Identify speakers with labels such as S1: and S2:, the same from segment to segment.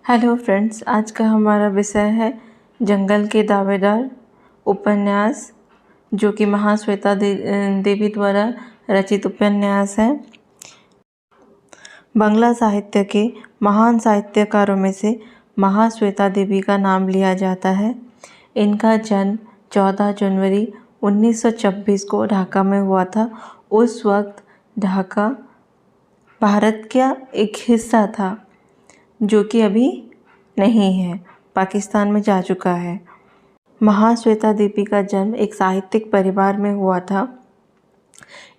S1: Hello friends, आज का हमारा विषय है जंगल के दावेदार उपन्यास, जो कि महाश्वेता देवी द्वारा रचित उपन्यास है। बांग्ला साहित्य के महान साहित्यकारों में से महाश्वेता देवी का नाम लिया जाता है। इनका जन्म 14 जनवरी 1926 को ढाका में हुआ था। उस वक्त ढाका भारत का एक हिस्सा था, जो कि अभी नहीं है, पाकिस्तान में जा चुका है। महाश्वेता देवी का जन्म एक साहित्यिक परिवार में हुआ था।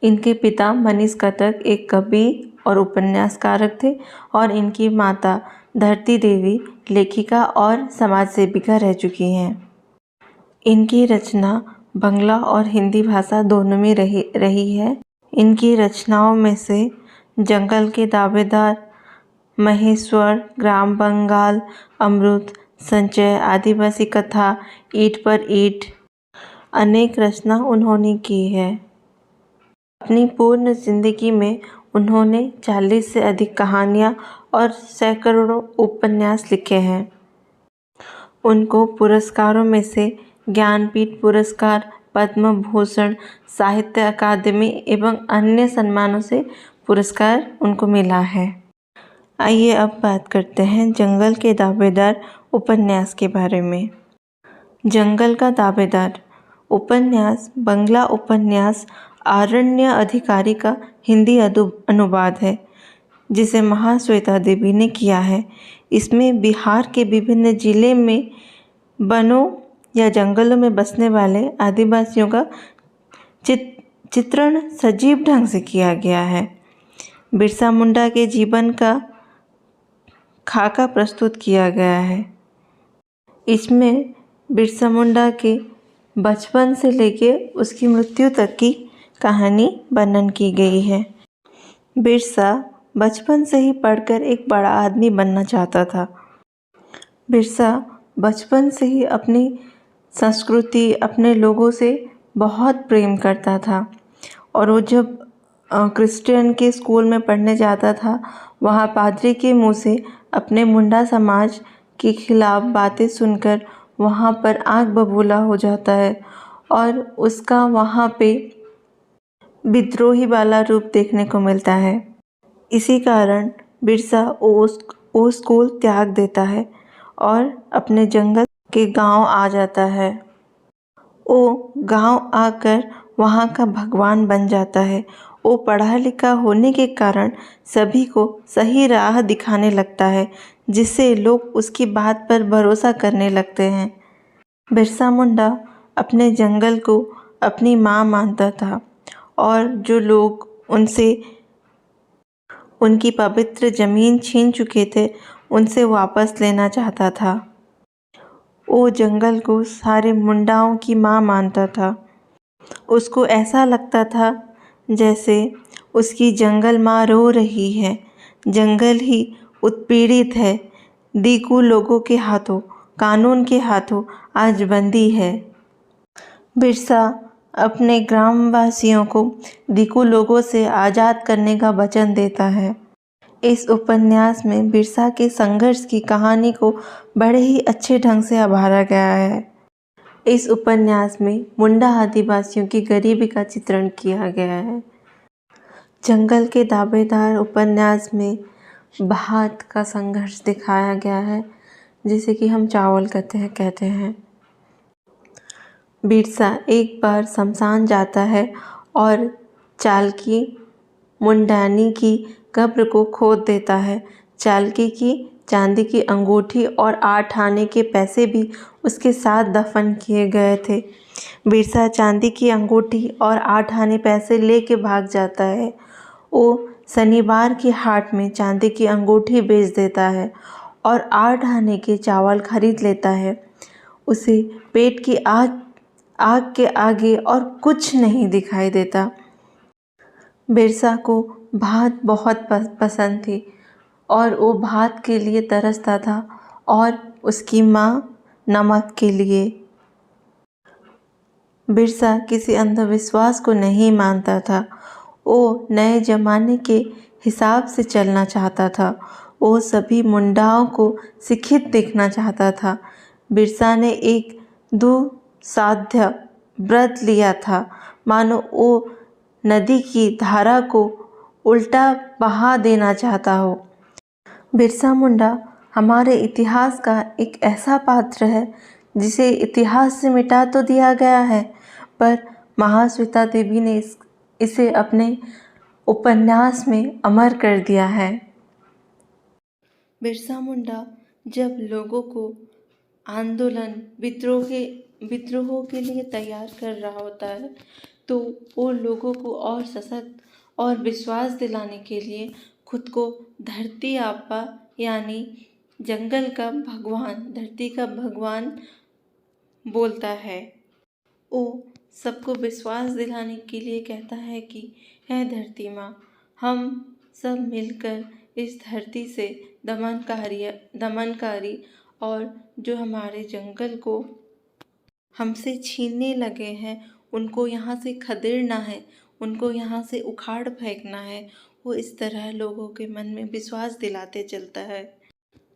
S1: इनके पिता मनीष कटक एक कवि और उपन्यासकारक थे और इनकी माता धरती देवी लेखिका और समाज सेविका रह चुकी हैं। इनकी रचना बांग्ला और हिंदी भाषा दोनों में रही है। इनकी रचनाओं में से जंगल के दावेदार, महेश्वर, ग्राम बंगाल, अमृत, संचय, आदिवासी कथा, ईंट पर ईंट अनेक रचना उन्होंने की है। अपनी पूर्ण जिंदगी में उन्होंने 40 से अधिक कहानियाँ और सैकड़ों उपन्यास लिखे हैं। उनको पुरस्कारों में से ज्ञानपीठ पुरस्कार, पद्म भूषण, साहित्य अकादमी एवं अन्य सम्मानों से पुरस्कार उनको मिला है। आइए अब बात करते हैं जंगल के दावेदार उपन्यास के बारे में। जंगल का दावेदार उपन्यास बांग्ला उपन्यास आरण्य अधिकारी का हिंदी अनुवाद है, जिसे महाश्वेता देवी ने किया है। इसमें बिहार के विभिन्न जिले में वनों या जंगलों में बसने वाले आदिवासियों का चित्रण सजीव ढंग से किया गया है। बिरसा मुंडा के जीवन का खाका प्रस्तुत किया गया है। इसमें बिरसा मुंडा के बचपन से लेके उसकी मृत्यु तक की कहानी वर्णन की गई है। बिरसा बचपन से ही पढ़कर एक बड़ा आदमी बनना चाहता था। बिरसा बचपन से ही अपनी संस्कृति, अपने लोगों से बहुत प्रेम करता था और वो जब क्रिश्चियन के स्कूल में पढ़ने जाता था, वहाँ पादरी के मुंह से अपने मुंडा समाज के खिलाफ बातें सुनकर वहाँ पर आग बबूला हो जाता है और उसका वहाँ पे विद्रोही वाला रूप देखने को मिलता है। इसी कारण बिरसा वो स्कूल त्याग देता है और अपने जंगल के गांव आ जाता है। वो गांव आकर वहाँ का भगवान बन जाता है। वो पढ़ा लिखा होने के कारण सभी को सही राह दिखाने लगता है, जिससे लोग उसकी बात पर भरोसा करने लगते हैं। बिरसा मुंडा अपने जंगल को अपनी माँ मानता था और जो लोग उनसे उनकी पवित्र ज़मीन छीन चुके थे, उनसे वापस लेना चाहता था। वो जंगल को सारे मुंडाओं की माँ मानता था। उसको ऐसा लगता था जैसे उसकी जंगल माँ रो रही है। जंगल ही उत्पीड़ित है, दीकू लोगों के हाथों, कानून के हाथों आज बंदी है। बिरसा अपने ग्रामवासियों को दीकू लोगों से आज़ाद करने का वचन देता है। इस उपन्यास में बिरसा के संघर्ष की कहानी को बड़े ही अच्छे ढंग से उभारा गया है। इस उपन्यास में मुंडा आदिवासियों की गरीबी का चित्रण किया गया है। जंगल के दावेदार उपन्यास में भात का संघर्ष दिखाया गया है, जिसे कि हम चावल कहते हैं। बिरसा एक बार शमशान जाता है और चालकी मुंडानी की कब्र को खोद देता है। चालकी की चांदी की अंगूठी और 8 आने के पैसे भी उसके साथ दफन किए गए थे। बिरसा चांदी की अंगूठी और 8 आने पैसे लेके भाग जाता है। वो शनिवार के हाट में चांदी की अंगूठी बेच देता है और 8 आने के चावल खरीद लेता है। उसे पेट की आग के आगे और कुछ नहीं दिखाई देता। बिरसा को भात बहुत पसंद थी और वो भात के लिए तरसता था और उसकी माँ नमक के लिए। बिरसा किसी अंधविश्वास को नहीं मानता था। वो नए ज़माने के हिसाब से चलना चाहता था। वो सभी मुंडाओं को शिक्षित देखना चाहता था। बिरसा ने एक दुस्साध्य व्रत लिया था, मानो वो नदी की धारा को उल्टा बहा देना चाहता हो। बिरसा मुंडा हमारे इतिहास का एक ऐसा पात्र है जिसे इतिहास से मिटा तो दिया गया है, पर महाश्वेता देवी ने इसे अपने उपन्यास में अमर कर दिया है। बिरसा मुंडा जब लोगों को आंदोलन विद्रोहों के लिए तैयार कर रहा होता है, तो वो लोगों को और सशक्त और विश्वास दिलाने के लिए खुद को धरती आपा यानी जंगल का भगवान, धरती का भगवान बोलता है। वो सबको विश्वास दिलाने के लिए कहता है कि है धरती माँ, हम सब मिलकर इस धरती से दमनकारी और जो हमारे जंगल को हमसे छीनने लगे हैं, उनको यहाँ से खदेड़ना है, उनको यहाँ से उखाड़ फेंकना है। वो इस तरह लोगों के मन में विश्वास दिलाते चलता है।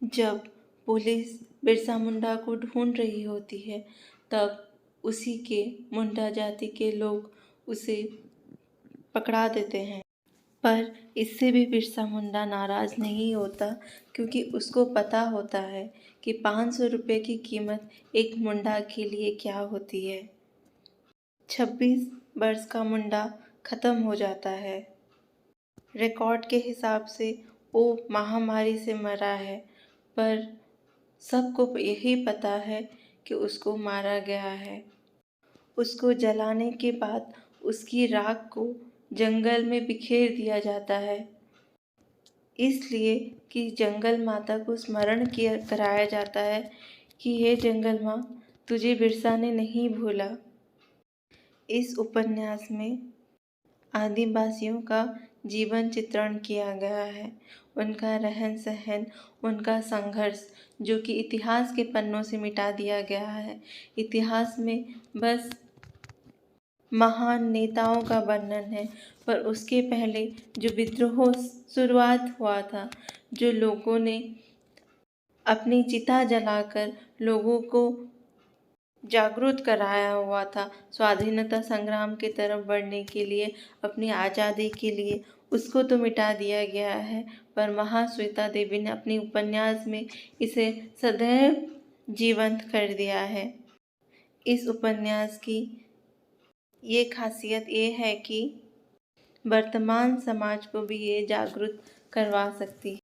S1: जब पुलिस बिरसा मुंडा को ढूंढ रही होती है, तब उसी के मुंडा जाति के लोग उसे पकड़ा देते हैं। पर इससे भी बिरसा मुंडा नाराज़ नहीं होता, क्योंकि उसको पता होता है कि 500 रुपये की कीमत एक मुंडा के लिए क्या होती है। 26 वर्ष का मुंडा ख़त्म हो जाता है। रिकॉर्ड के हिसाब से वो महामारी से मरा है, पर सबको यही पता है कि उसको मारा गया है। उसको जलाने के बाद उसकी राख को जंगल में बिखेर दिया जाता है, इसलिए कि जंगल माता को स्मरण कराया जाता है कि हे जंगल माँ, तुझे बिरसा ने नहीं भूला। इस उपन्यास में आदिवासियों का जीवन चित्रण किया गया है, उनका रहन सहन, उनका संघर्ष, जो कि इतिहास के पन्नों से मिटा दिया गया है। इतिहास में बस महान नेताओं का वर्णन है, पर उसके पहले जो विद्रोह शुरुआत हुआ था, जो लोगों ने अपनी चिता जलाकर लोगों को जागरूक कराया हुआ था स्वाधीनता संग्राम की तरफ बढ़ने के लिए, अपनी आज़ादी के लिए, उसको तो मिटा दिया गया है। पर महाश्वेता देवी ने अपने उपन्यास में इसे सदैव जीवंत कर दिया है। इस उपन्यास की ये खासियत ये है कि वर्तमान समाज को भी ये जागरूक करवा सकती है।